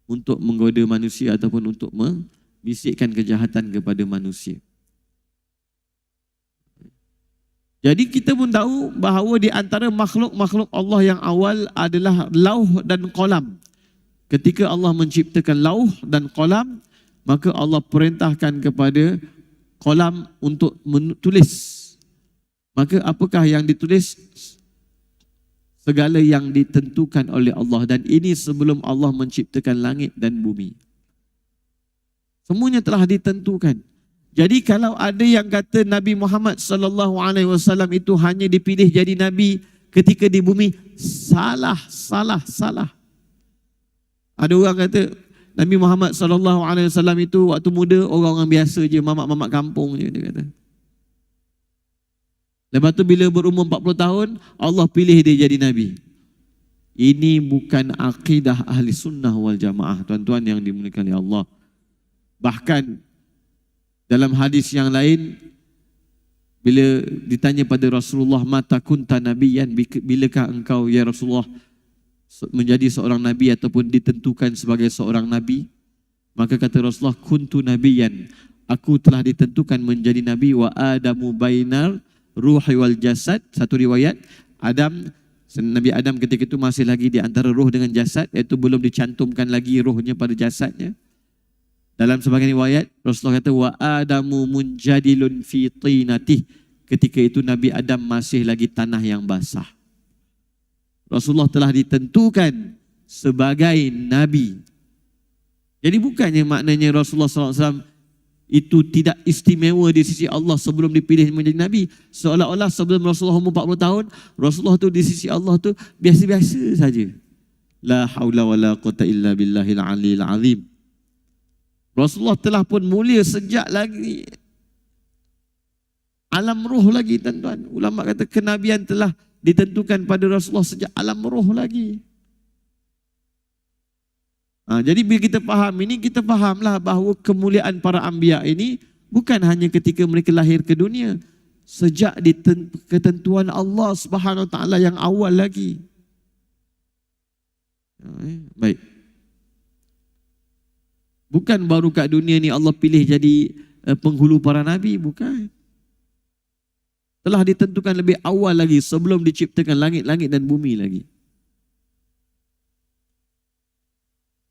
untuk menggoda manusia ataupun untuk membisikkan kejahatan kepada manusia. Jadi kita pun tahu bahawa di antara makhluk-makhluk Allah yang awal adalah lauh dan qalam. Ketika Allah menciptakan lauh dan qalam, maka Allah perintahkan kepada qalam untuk menulis. Maka apakah yang ditulis? Segala yang ditentukan oleh Allah, dan ini sebelum Allah menciptakan langit dan bumi. Semuanya telah ditentukan. Jadi kalau ada yang kata Nabi Muhammad sallallahu alaihi wasallam itu hanya dipilih jadi nabi ketika di bumi, salah. Ada orang kata Nabi Muhammad sallallahu alaihi wasallam itu waktu muda orang-orang biasa je, mamak-mamak kampung je, dia kata. Lepas tu bila berumur 40 tahun, Allah pilih dia jadi nabi. Ini bukan akidah ahli sunnah wal jamaah, tuan-tuan yang dimuliakan oleh Allah. Bahkan dalam hadis yang lain, bila ditanya pada Rasulullah, mata kunta nabiyan, bilakah engkau ya Rasulullah menjadi seorang nabi ataupun ditentukan sebagai seorang nabi? Maka kata Rasulullah, kuntu nabiyan, aku telah ditentukan menjadi nabi. Wa adamu bainar ruhi wal jasad. Satu riwayat, Nabi Adam ketika itu masih lagi di antara ruh dengan jasad, iaitu belum dicantumkan lagi ruhnya pada jasadnya. Dalam sebahagian riwayat, Rasulullah kata, wa adamu munjadilun fi tinatih. Ketika itu Nabi Adam masih lagi tanah yang basah. Rasulullah telah ditentukan sebagai Nabi. Jadi bukannya maknanya Rasulullah SAW itu tidak istimewa di sisi Allah sebelum dipilih menjadi Nabi. Seolah-olah sebelum Rasulullah umur 40 tahun, Rasulullah tu di sisi Allah tu biasa-biasa saja. La haula wa la quwata illa billahil aliyil azim. Rasulullah telah pun mulia sejak lagi alam roh lagi, tuan-tuan. Ulama kata kenabian telah ditentukan pada Rasulullah sejak alam roh lagi. Jadi bila kita faham ini, kita fahamlah bahawa kemuliaan para anbiya ini bukan hanya ketika mereka lahir ke dunia. Sejak ketentuan Allah Subhanahu Wa Taala yang awal lagi. Baik. Bukan baru kat dunia ni Allah pilih jadi penghulu para nabi, bukan. Telah ditentukan lebih awal lagi sebelum diciptakan langit-langit dan bumi lagi.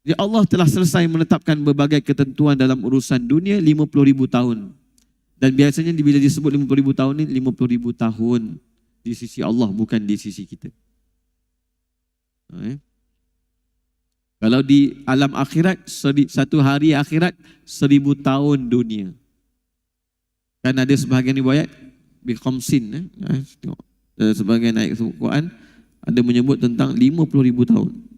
Jadi Allah telah selesai menetapkan berbagai ketentuan dalam urusan dunia 50,000 tahun. Dan biasanya bila disebut 50,000 tahun ni 50,000 tahun di sisi Allah, bukan di sisi kita. Kalau di alam akhirat, satu hari akhirat 1000 tahun dunia. Kan ada sebahagian riwayat biqamsin, sebahagian ayat Al-Quran ada menyebut tentang 50,000 tahun.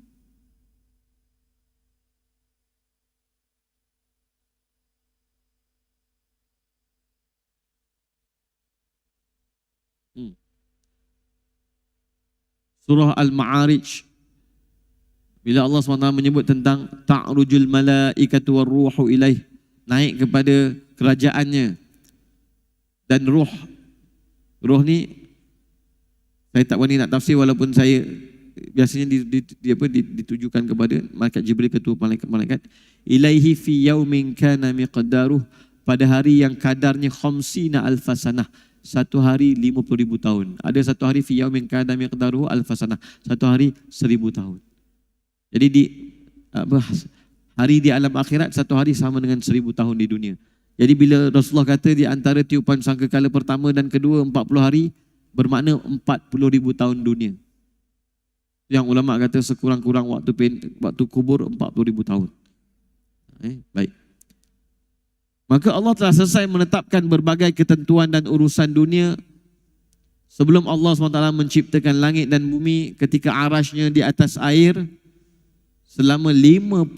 Surah Al-Ma'arij, bila Allah SWT menyebut tentang ta'rujul malaikatu warruhu ilaih, naik kepada kerajaannya. Dan roh ni saya tak berani nak tafsir, walaupun saya biasanya ditujukan kepada malaikat Jibril, ketua malaikat. Ilaihi fi yaumin kana miqdaruh, pada hari yang kadarnya khamsina alfasanah, satu hari 50,000 tahun. Ada satu hari fi yaumin kana miqdaruhu alfasanah, satu hari 1000 tahun. Jadi hari di alam akhirat satu hari sama dengan 1000 tahun di dunia. Jadi bila Rasulullah kata di antara tiupan sangkakala pertama dan kedua 40 hari, bermakna 40,000 tahun dunia. Yang ulama kata sekurang-kurang waktu kubur 40,000 tahun. Baik. Maka Allah telah selesai menetapkan berbagai ketentuan dan urusan dunia sebelum Allah SWT menciptakan langit dan bumi ketika arasnya di atas air selama 50,000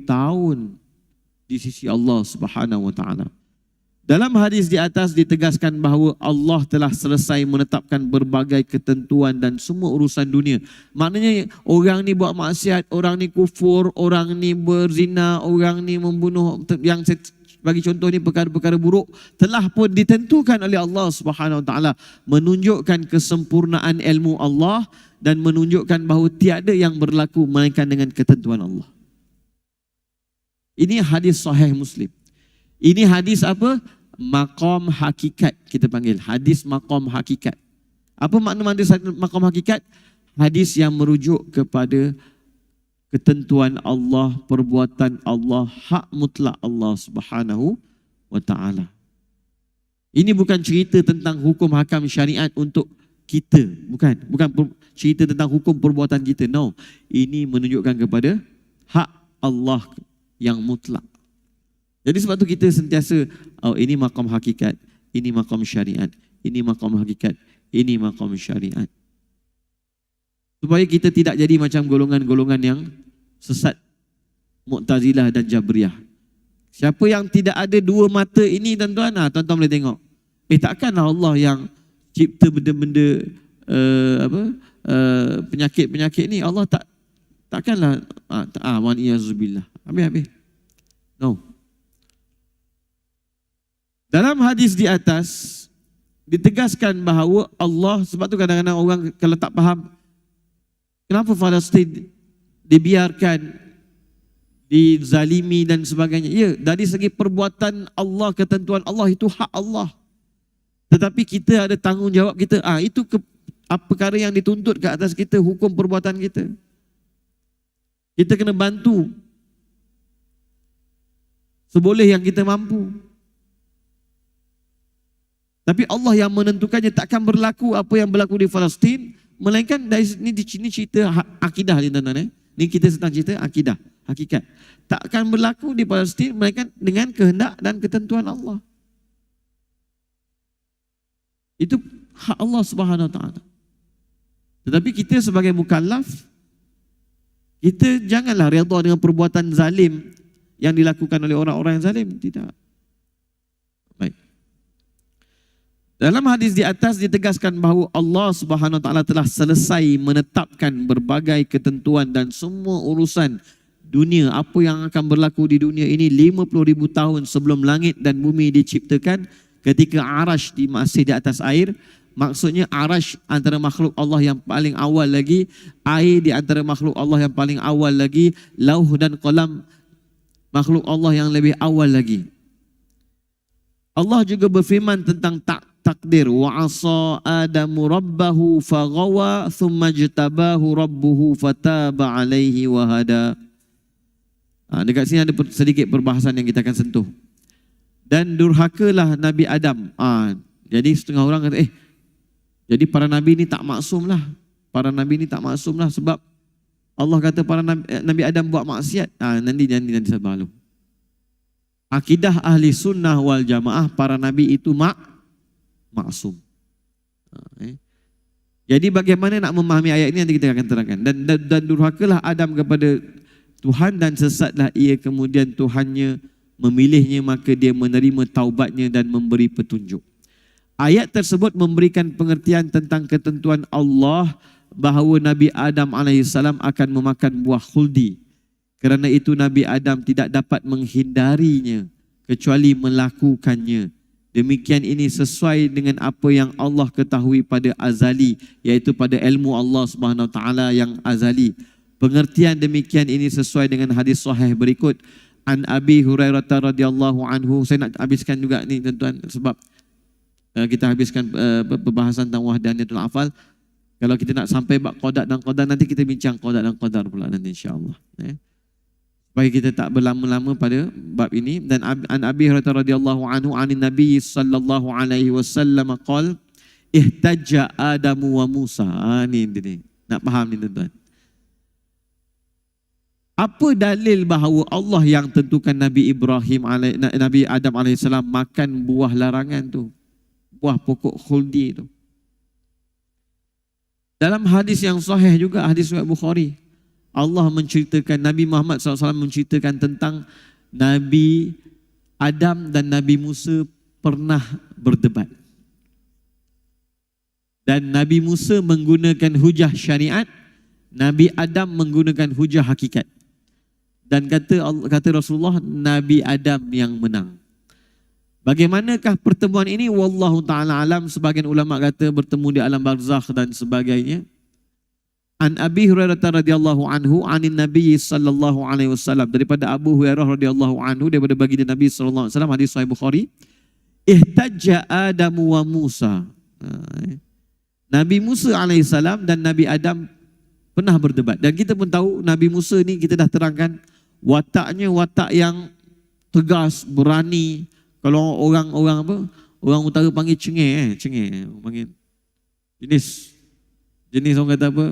tahun di sisi Allah Subhanahu Wa Taala. Dalam hadis di atas ditegaskan bahawa Allah telah selesai menetapkan berbagai ketentuan dan semua urusan dunia. Maknanya orang ni buat maksiat, orang ni kufur, orang ni berzina, orang ni membunuh, yang bagi contoh ni perkara-perkara buruk, telah pun ditentukan oleh Allah Subhanahu Wa Taala, menunjukkan kesempurnaan ilmu Allah dan menunjukkan bahawa tiada yang berlaku melainkan dengan ketentuan Allah. Ini hadis sahih Muslim. Ini hadis apa? Maqam hakikat, kita panggil hadis maqam hakikat. Apa makna hadis maqam hakikat? Hadis yang merujuk kepada ketentuan Allah, perbuatan Allah, hak mutlak Allah Subhanahu Wa Taala. Ini bukan cerita tentang hukum hakam syariat untuk kita, bukan cerita tentang hukum perbuatan kita. No, ini menunjukkan kepada hak Allah yang mutlak. Jadi sebab tu kita sentiasa, ini maqam hakikat, ini maqam syariat, ini maqam hakikat, ini maqam syariat. Supaya kita tidak jadi macam golongan-golongan yang sesat, Mu'tazilah dan Jabriyah. Siapa yang tidak ada dua mata ini, tuan-tuan, tuan-tuan boleh tengok. Takkanlah Allah yang cipta benda-benda penyakit-penyakit ni, Allah takkanlah wa niyazubillah. Habis. No. Dalam hadis di atas ditegaskan bahawa Allah, sebab tu kadang-kadang orang kalau tak faham kenapa Palestin dibiarkan, dizalimi dan sebagainya. Ya, dari segi perbuatan Allah, ketentuan Allah, itu hak Allah. Tetapi kita ada tanggungjawab kita. Itu perkara yang dituntut ke atas kita, hukum perbuatan kita. Kita kena bantu seboleh yang kita mampu. Tapi Allah yang menentukannya, takkan berlaku apa yang berlaku di Palestin, melainkan dari ini cerita akidah ni tuan-tuan. Ni kita sedang cerita akidah, hakikat. Takkan berlaku di Palestin melainkan dengan kehendak dan ketentuan Allah. Itu hak Allah Subhanahu Wa Taala. Tetapi kita sebagai mukallaf, kita janganlah redha dengan perbuatan zalim yang dilakukan oleh orang-orang yang zalim. Tidak. Baik. Dalam hadis di atas ditegaskan bahawa Allah Subhanahu Wa Taala telah selesai menetapkan berbagai ketentuan dan semua urusan dunia, apa yang akan berlaku di dunia ini 50,000 tahun sebelum langit dan bumi diciptakan, ketika arash masih di atas air. Maksudnya arash antara makhluk Allah yang paling awal lagi, air di antara makhluk Allah yang paling awal lagi, lauh dan qalam makhluk Allah yang lebih awal lagi. Allah juga berfirman tentang takdir, wa asa adamu rabbahu faghawa thumma jtabahu rabbuhu fataba alaihi wa hada. Dekat sini ada sedikit perbahasan yang kita akan sentuh. Dan durhakalah Nabi Adam. Jadi setengah orang kata, jadi para nabi ni tak maksum lah. Para nabi ni tak maksum lah sebab Allah kata para Nabi Adam buat maksiat. Nanti sabar lu. Akidah ahli sunnah wal jamaah, para nabi itu maksum. Jadi bagaimana nak memahami ayat ini nanti kita akan terangkan. Dan durhakalah Adam kepada Tuhan dan sesatlah ia, kemudian Tuhannya memilihnya, maka dia menerima taubatnya dan memberi petunjuk. Ayat tersebut memberikan pengertian tentang ketentuan Allah bahawa Nabi Adam AS akan memakan buah khuldi. Kerana itu Nabi Adam tidak dapat menghindarinya kecuali melakukannya. Demikian ini sesuai dengan apa yang Allah ketahui pada azali, iaitu pada ilmu Allah Subhanahu Wa Taala yang azali. Pengertian demikian ini sesuai dengan hadis sahih berikut. An Abi Hurairah radhiyallahu anhu. Saya nak habiskan juga ni tuan-tuan sebab kita habiskan pembahasan tentang wahdaniyatul afal. Kalau kita nak sampai bab qada dan qadar, nanti kita bincang qada dan qadar pula nanti insya-Allah. Supaya kita tak berlama-lama pada bab ini. Dan An Abi Hurairah radhiyallahu anhu anin Nabi sallallahu alaihi wasallam qala ihtajja Adamu wa Musa. Ni nak faham ni tuan-tuan. Apa dalil bahawa Allah yang tentukan Nabi Adam AS makan buah larangan tu, buah pokok khuldi tu? Dalam hadis yang sahih juga, hadis riwayat Bukhari, Allah menceritakan, Nabi Muhammad SAW menceritakan tentang Nabi Adam dan Nabi Musa pernah berdebat. Dan Nabi Musa menggunakan hujah syariat, Nabi Adam menggunakan hujah hakikat. Dan kata Rasulullah, Nabi Adam yang menang. Bagaimanakah pertemuan ini? Wallahu ta'ala alam. Sebagian ulama kata bertemu di alam barzakh dan sebagainya. An Abi Hurairah radhiyallahu anhu anin Nabi sallallahu alaihi wasallam, daripada Abu Hurairah radhiyallahu anhu, daripada baginda Nabi sallallahu alaihi wasallam, hadis sahih Bukhari. Ihtajja Adamu wa Musa. Nabi Musa alaihissalam dan Nabi Adam pernah berdebat. Dan kita pun tahu Nabi Musa ni, kita dah terangkan, wataknya watak yang tegas, berani. Kalau orang-orang apa, orang utara panggil cengeng, panggil jenis orang kata apa,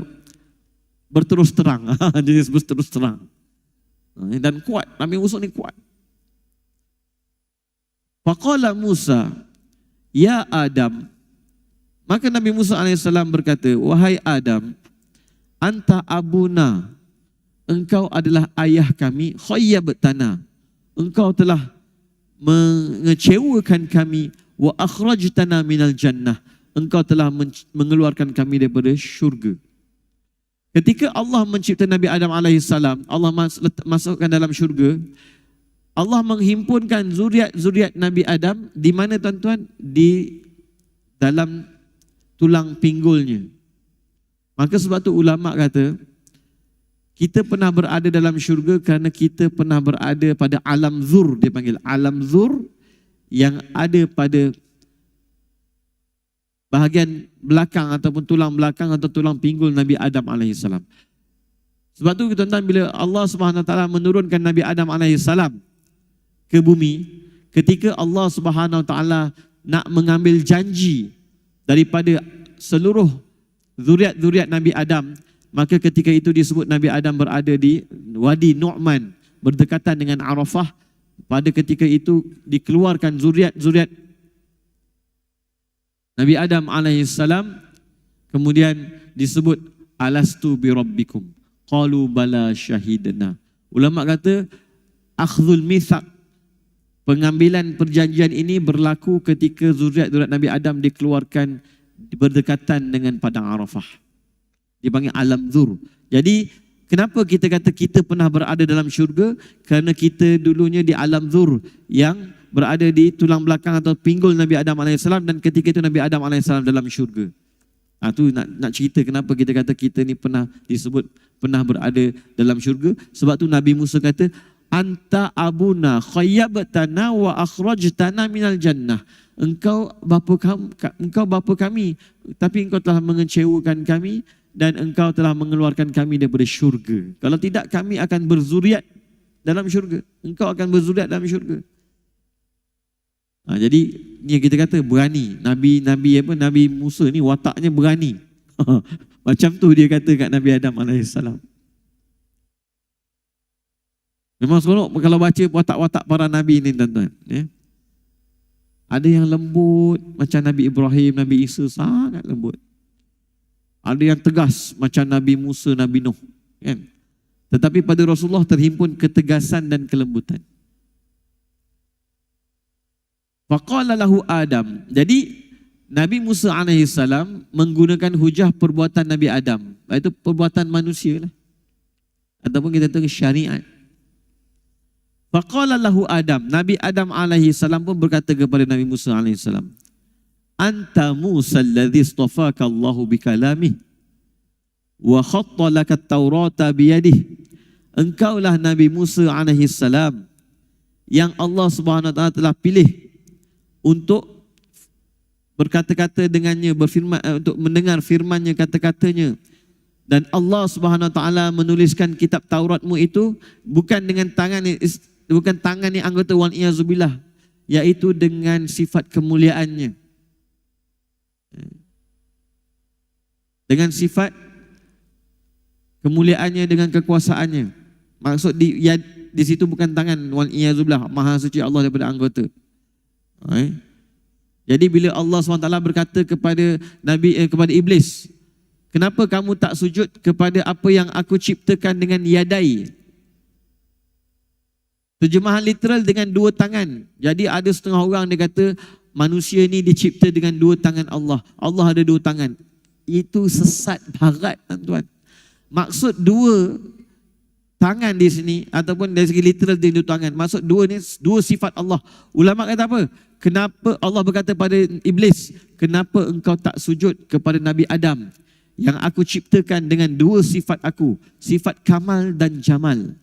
berterus terang. Jenis berterus terang. Dan kuat. Nabi Musa ni kuat. Faqala Musa, ya Adam. Maka Nabi Musa alaihissalam berkata, wahai Adam, anta abuna, engkau adalah ayah kami, khayyabtana, engkau telah mengecewakan kami, wa akhrajtana minal jannah, engkau telah mengeluarkan kami daripada syurga. Ketika Allah mencipta Nabi Adam alaihissalam, Allah masukkan dalam syurga, Allah menghimpunkan zuriat Nabi Adam di mana tuan-tuan? Di dalam tulang pinggulnya. Maka sebab tu ulama kata, kita pernah berada dalam syurga kerana kita pernah berada pada alam zur, dia panggil alam zur, yang ada pada bahagian belakang ataupun tulang belakang atau tulang pinggul Nabi Adam alaihissalam. Sebab tu tuan-tuan, bila Allah Subhanahu Wa Taala menurunkan Nabi Adam alaihissalam ke bumi, ketika Allah Subhanahu Wa Taala nak mengambil janji daripada seluruh zuriat-zuriat Nabi Adam, maka ketika itu disebut Nabi Adam berada di Wadi Nu'man, berdekatan dengan Arafah. Pada ketika itu dikeluarkan zuriat-zuriat Nabi Adam alaihissalam, kemudian disebut alastu bi rabbikum qalu bala syahidna. Ulama kata akhdhul mitsaq, pengambilan perjanjian ini berlaku ketika zuriat-zuriat Nabi Adam dikeluarkan berdekatan dengan padang Arafah. Dipanggil alam zur. Jadi kenapa kita kata kita pernah berada dalam syurga? Kerana kita dulunya di alam zur yang berada di tulang belakang atau pinggul Nabi Adam AS, dan ketika itu Nabi Adam AS dalam syurga. Itu nak cerita kenapa kita kata kita ni pernah disebut pernah berada dalam syurga. Sebab tu Nabi Musa kata, anta abuna khayyabtana wa akhrajtana minal jannah. Engkau bapa kami, tapi engkau telah mengecewakan kami dan engkau telah mengeluarkan kami daripada syurga. Kalau tidak, kami akan berzuriat dalam syurga. Engkau akan berzuriat dalam syurga. Jadi ni kita kata berani. Nabi Musa ni wataknya berani. Macam tu dia kata kat Nabi Adam AS. Memang seronok kalau baca watak-watak para Nabi ni, tuan-tuan. Ada yang lembut macam Nabi Ibrahim, Nabi Isa, sangat lembut. Ada yang tegas macam Nabi Musa, Nabi Nuh, kan? Tetapi pada Rasulullah terhimpun ketegasan dan kelembutan. Faqala lahu Adam. Jadi Nabi Musa AS menggunakan hujah perbuatan Nabi Adam, iaitu perbuatan manusia lah, ataupun kita tahu syariat. Faqala lahu Adam. Nabi Adam AS pun berkata kepada Nabi Musa AS, anta Musa alladhi istafaka Allahu bikalamih wa khatta laka at-taurata biyadih. Engkaulah Nabi Musa AS yang Allah Subhanahu Wa Taala telah pilih untuk berkata-kata dengannya, berfirman, untuk mendengar firman-Nya, kata-katanya. Dan Allah Subhanahu Wa Taala menuliskan kitab Tauratmu itu bukan dengan tangan yang anggota wal iyazubillah, yaitu dengan sifat kemuliaannya. Dengan sifat kemuliaannya, dengan kekuasaannya. Maksud di situ bukan tangan wal iyazubillah, maha suci Allah daripada anggota. Jadi bila Allah SWT berkata kepada kepada iblis, kenapa kamu tak sujud kepada apa yang aku ciptakan dengan yadai? Terjemahan literal dengan dua tangan. Jadi ada setengah orang dia kata manusia ni dicipta dengan dua tangan Allah. Allah ada dua tangan. Itu sesat barat, tuan-tuan. Maksud dua tangan di sini, ataupun dari segi literal dia dua tangan, maksud dua ni dua sifat Allah. Ulama kata apa? Kenapa Allah berkata pada iblis, kenapa engkau tak sujud kepada Nabi Adam yang aku ciptakan dengan dua sifat aku, sifat kamal dan jamal,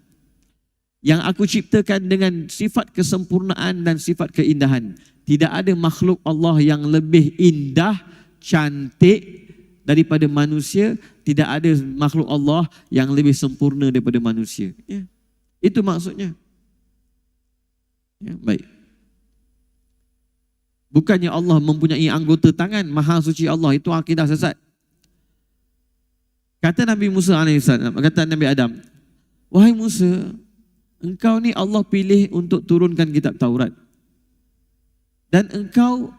yang aku ciptakan dengan sifat kesempurnaan dan sifat keindahan. Tidak ada makhluk Allah yang lebih indah, cantik daripada manusia. Tidak ada makhluk Allah yang lebih sempurna daripada manusia. Itu maksudnya. Baik. Bukannya Allah mempunyai anggota tangan, maha suci Allah. Itu akidah sesat. Kata Nabi Musa AS, kata Nabi Adam, wahai Musa, engkau ni Allah pilih untuk turunkan kitab Taurat. Dan engkau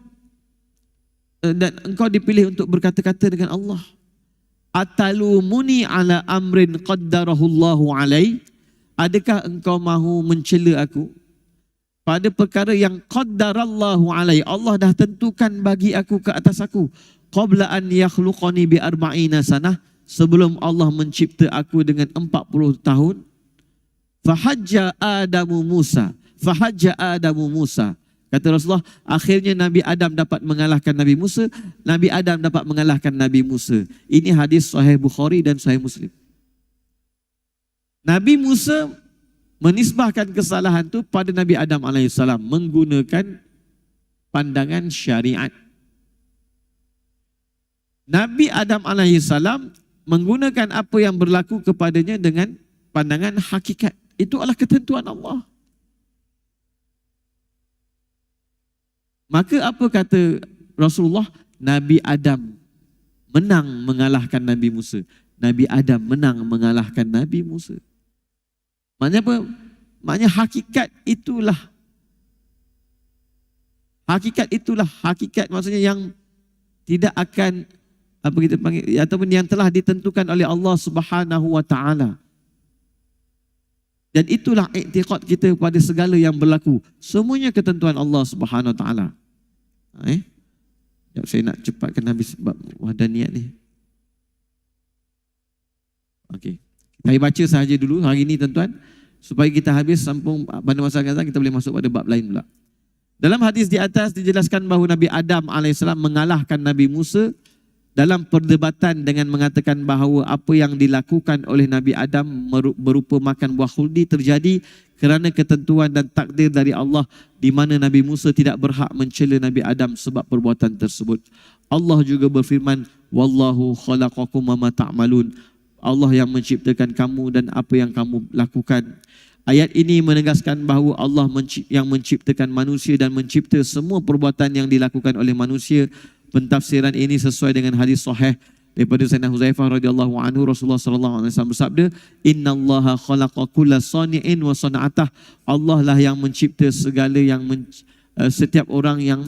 dipilih untuk berkata-kata dengan Allah. Atalumuni ala amrin qaddarahullahu alai. Adakah engkau mahu mencela aku pada perkara yang qaddarallahu alai, Allah dah tentukan bagi aku, ke atas aku, qabla an yakhluqani bi arba'ina sanah, sebelum Allah mencipta aku dengan 40 tahun. Fahajja Adamu Musa. Kata Rasulullah, akhirnya Nabi Adam dapat mengalahkan Nabi Musa. Nabi Adam dapat mengalahkan Nabi Musa. Ini hadis Sahih Bukhari dan Sahih Muslim. Nabi Musa menisbahkan kesalahan itu pada Nabi Adam AS menggunakan pandangan syariat. Nabi Adam AS menggunakan apa yang berlaku kepadanya dengan pandangan hakikat. Itu adalah ketentuan Allah. Maka apa kata Rasulullah? Nabi Adam menang mengalahkan Nabi Musa. Nabi Adam menang mengalahkan Nabi Musa. Maknanya apa? Maknanya hakikat itulah. Hakikat itulah. Hakikat maksudnya yang tidak akan, apa kita panggil, ataupun yang telah ditentukan oleh Allah Subhanahu wa taala. Dan itulah iktiqad kita pada segala yang berlaku. Semuanya ketentuan Allah Subhanahu wa taala. Sekejap, saya nak cepatkan habis bab wahdaniyat ni. Okey. Saya baca sahaja dulu hari ini tuan-tuan, supaya kita habis sambung pada masa akan datang, kita boleh masuk pada bab lain pula. Dalam hadis di atas dijelaskan bahawa Nabi Adam AS mengalahkan Nabi Musa dalam perdebatan dengan mengatakan bahawa apa yang dilakukan oleh Nabi Adam berupa makan buah khuldi terjadi kerana ketentuan dan takdir dari Allah, di mana Nabi Musa tidak berhak mencela Nabi Adam sebab perbuatan tersebut. Allah juga berfirman, wallahu khalaqakum wa ma ta'malun. Allah yang menciptakan kamu dan apa yang kamu lakukan. Ayat ini menegaskan bahawa Allah yang menciptakan manusia dan mencipta semua perbuatan yang dilakukan oleh manusia. Pentafsiran ini sesuai dengan hadis sahih daripada Sayyidina Huzaifah radhiyallahu anhu. Rasulullah sallallahu alaihi wasallam bersabda, "Innallaha khalaqa kulla sani'in wa sana'atah." Allah lah yang mencipta segala yang setiap orang yang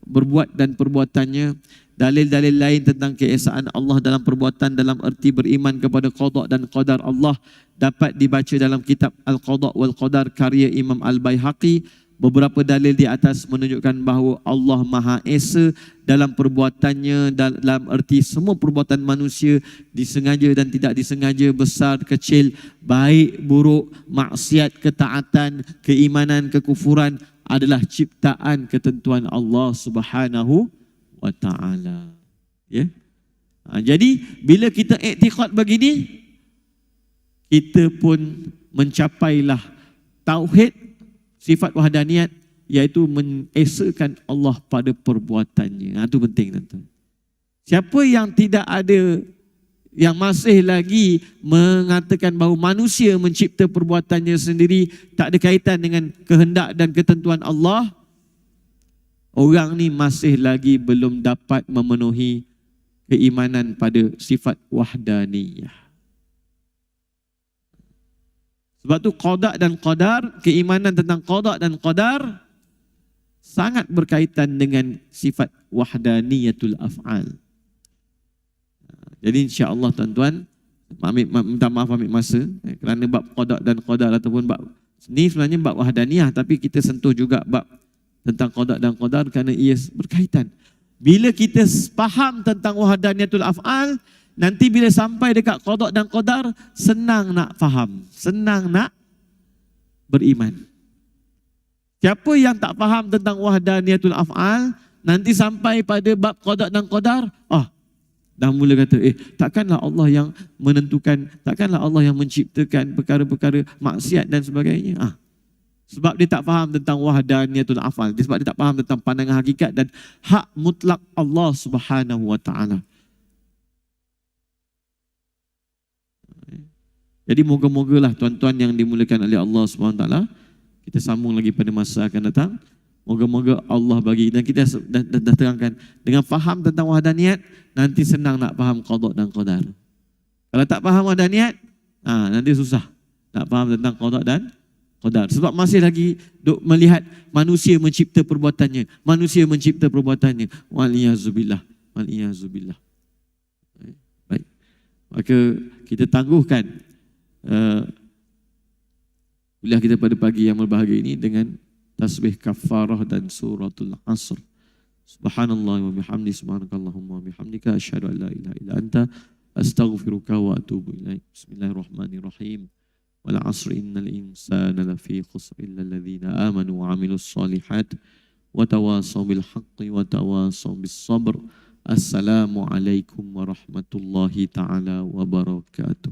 berbuat dan perbuatannya. Dalil-dalil lain tentang keesaan Allah dalam perbuatan dalam erti beriman kepada qada dan qadar Allah dapat dibaca dalam kitab Al-Qada wal Qadar karya Imam Al-Baihaqi. Beberapa dalil di atas menunjukkan bahawa Allah Maha Esa dalam perbuatannya, dalam erti semua perbuatan manusia, disengaja dan tidak disengaja, besar, kecil, baik, buruk, maksiat, ketaatan, keimanan, kekufuran adalah ciptaan ketentuan Allah Subhanahu wa ta'ala. Ya? Jadi bila kita iktiqad begini, kita pun mencapailah tauhid sifat wahdaniyat, iaitu mengesakan Allah pada perbuatannya. Itu penting tuan-tuan. Siapa yang tidak ada, yang masih lagi mengatakan bahawa manusia mencipta perbuatannya sendiri, tak ada kaitan dengan kehendak dan ketentuan Allah, orang ni masih lagi belum dapat memenuhi keimanan pada sifat wahdaniyah. Sebab tu qada dan qadar, keimanan tentang qada dan qadar sangat berkaitan dengan sifat wahdaniyatul af'al. Jadi insya-Allah tuan-tuan, minta maaf ambil masa kerana bab qada dan qadar ataupun bab ni sebenarnya bab wahdaniyah, tapi kita sentuh juga bab tentang qada dan qadar kerana ia berkaitan. Bila kita faham tentang wahdaniyatul af'al, nanti bila sampai dekat qada dan qadar, senang nak faham, senang nak beriman. Siapa yang tak faham tentang wahdaniyatul af'al, nanti sampai pada bab qada dan qadar, dah mula kata, takkanlah Allah yang menentukan, takkanlah Allah yang menciptakan perkara-perkara maksiat dan sebagainya. Sebab dia tak faham tentang wahdaniyatul af'al, sebab dia tak faham tentang pandangan hakikat dan hak mutlak Allah Subhanahu wa ta'ala. Jadi moga-mogalah tuan-tuan yang dimuliakan oleh Allah SWT, kita sambung lagi pada masa akan datang. Moga-moga Allah bagi, dan kita dah terangkan, dengan faham tentang wahdaniyat, nanti senang nak faham qada dan qadar. Kalau tak faham wahdaniyat, nanti susah nak faham tentang qada dan qadar. Sebab masih lagi duk melihat manusia mencipta perbuatannya, manusia mencipta perbuatannya. Waliyazubillah, waliyazubillah. Baik, maka kita tangguhkan kuliah kita pada pagi yang berbahagia ini dengan tasbih kafarah dan suratul asr. Subhanallah wa bihamdi, subhanakallahumma wa bihamdika, asyhadu an la ilaha illa anta, astaghfiruka wa atubu ilaik. Bismillahirrahmanirrahim. Wal asri innal insana lafi khusr illa alladhina amanu wa amilus solihat wa tawasaw bil haqqi wa tawasaw bis sabr. Assalamualaikum warahmatullahi taala wabarakatuh.